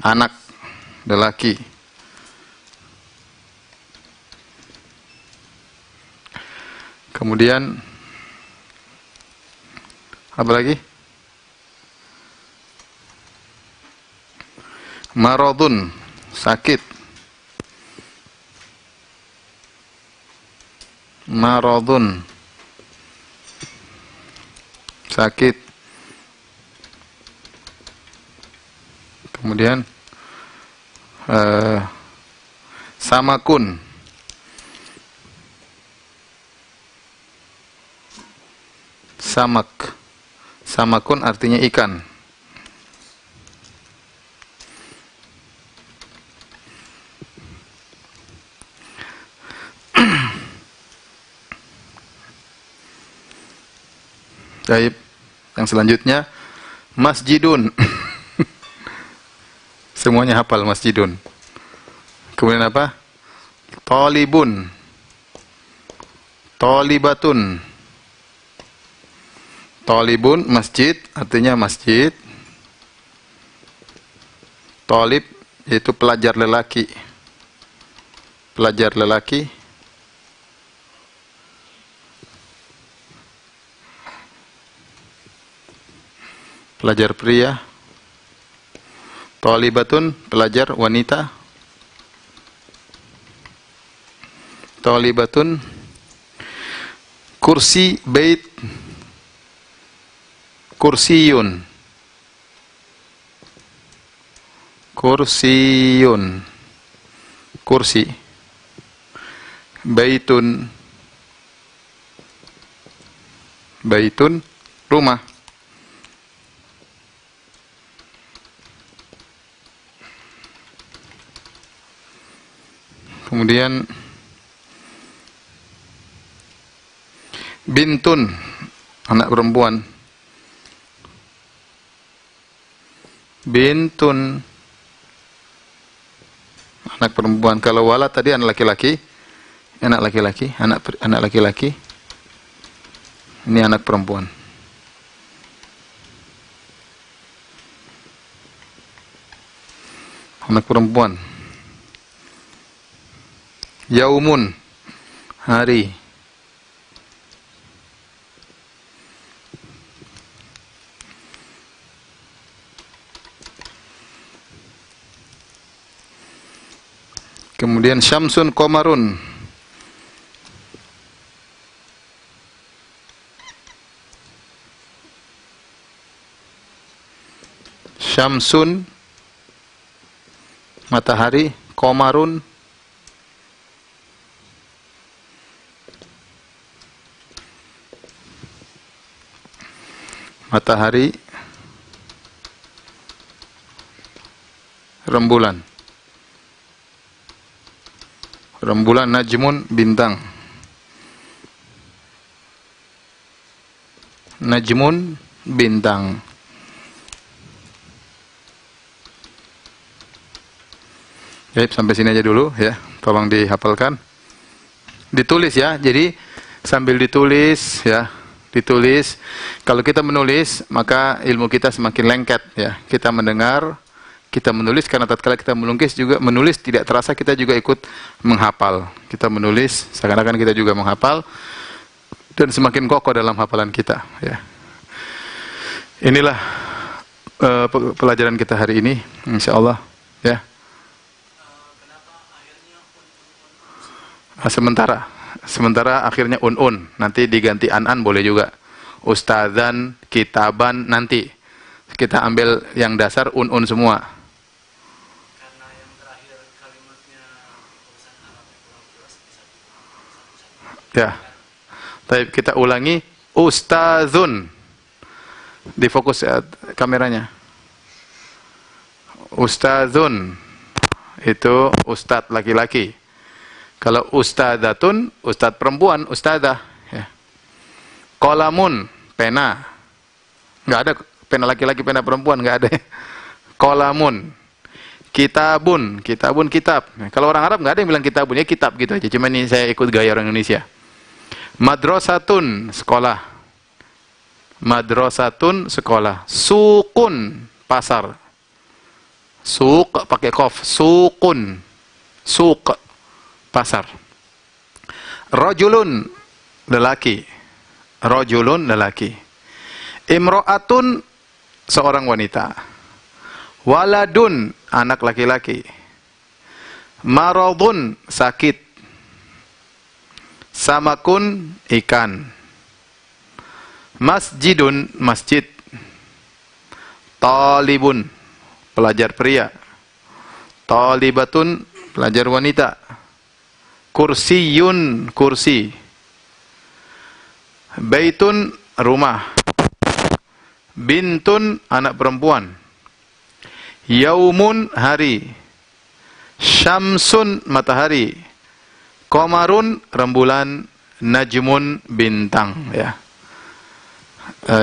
anak lelaki. Kemudian apa lagi? Maradun, sakit. Maradun, sakit. Kemudian samakun, samak. Samakun artinya ikan. Baik. Yang selanjutnya masjidun. Semuanya hafal masjidun. Kemudian apa? Talibun, talibatun. Talibun masjid artinya masjid. Talib yaitu pelajar lelaki. Pelajar lelaki. Pelajar pria. Talibatun, pelajar wanita. Talibatun. Kursi, bait. Kursiyun. Kursiyun. Kursi. Baitun. Baitun, rumah. Kemudian bintun, anak perempuan. Bintun, anak perempuan. Kalau walad tadi anak laki-laki, anak laki-laki, anak laki-laki. Ini anak perempuan. Anak perempuan. Yaumun, hari. Kemudian syamsun qamarun. Syamsun, matahari, qamarun, matahari, rembulan. Rembulan, najmun, bintang. Najmun, bintang. Baik, sampai sini aja dulu ya. Tolong dihafalkan. Ditulis ya. Jadi sambil ditulis ya, ditulis. Kalau kita menulis, maka ilmu kita semakin lengket ya. Kita mendengar, kita menulis, karena tatkala kita melukis juga menulis tidak terasa kita juga ikut menghafal. Kita menulis seakan-akan kita juga menghafal dan semakin kokoh dalam hafalan kita ya. Inilah pelajaran kita hari ini insyaallah ya. Sementara akhirnya un-un, nanti diganti an-an boleh juga. Ustadzan, kitaban, nanti kita ambil yang dasar un-un semua. Karena yang terakhir kalimatnya tulisan Arab kurang jelas, bisa satu-satu. Ya. Baik, kita ulangi. Ustadzun. Difokus kameranya. Ustadzun. Itu ustadz laki-laki. Kalau ustadzatun, ustadz perempuan, ustadzah. Ya. Qalamun, pena. Nggak ada pena laki-laki, pena perempuan, nggak ada. Qalamun. Kitabun, kitabun kitab. Nah, kalau orang Arab nggak ada yang bilang kitabun, ya kitab gitu aja. Cuma ini saya ikut gaya orang Indonesia. Madrasatun, sekolah. Madrasatun, sekolah. Suqun, pasar. Suq pakai qaf, suqun. Suq, pasar. Rajulun, lelaki. Rajulun, lelaki. Imro'atun, seorang wanita. Waladun, anak laki-laki. Maradun, sakit. Samakun, ikan. Masjidun, masjid. Talibun, pelajar pria. Talibatun, pelajar wanita. Kursiyun, kursi. Baitun, rumah. Bintun, anak perempuan. Yaumun, hari. Syamsun, matahari. Qamarun, rembulan. Najmun, bintang ya.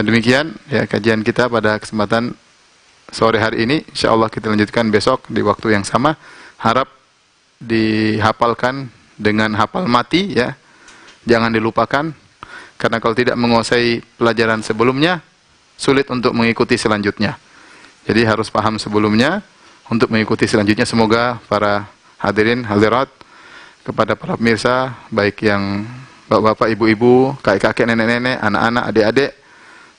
Demikian ya kajian kita pada kesempatan sore hari ini. Insyaallah kita lanjutkan besok di waktu yang sama. Harap dihafalkan dengan hafal mati ya. Jangan dilupakan, karena kalau tidak menguasai pelajaran sebelumnya sulit untuk mengikuti selanjutnya. Jadi harus paham sebelumnya untuk mengikuti selanjutnya. Semoga para hadirin hadirat, kepada para pemirsa, baik yang bapak-bapak, ibu-ibu, kakek-kakek, nenek-nenek, anak-anak, adik-adik,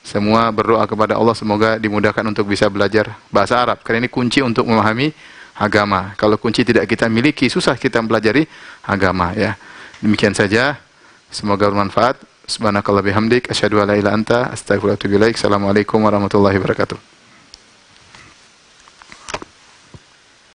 semua berdoa kepada Allah semoga dimudahkan untuk bisa belajar bahasa Arab, karena ini kunci untuk memahami agama. Kalau kunci tidak kita miliki, susah kita mempelajari agama ya. Demikian saja, semoga bermanfaat. Subhanakallah bihamdik, asyhadu an la ilaha illa anta, astaghfiruka wa atubu ilaik. Assalamualaikum warahmatullahi wabarakatuh.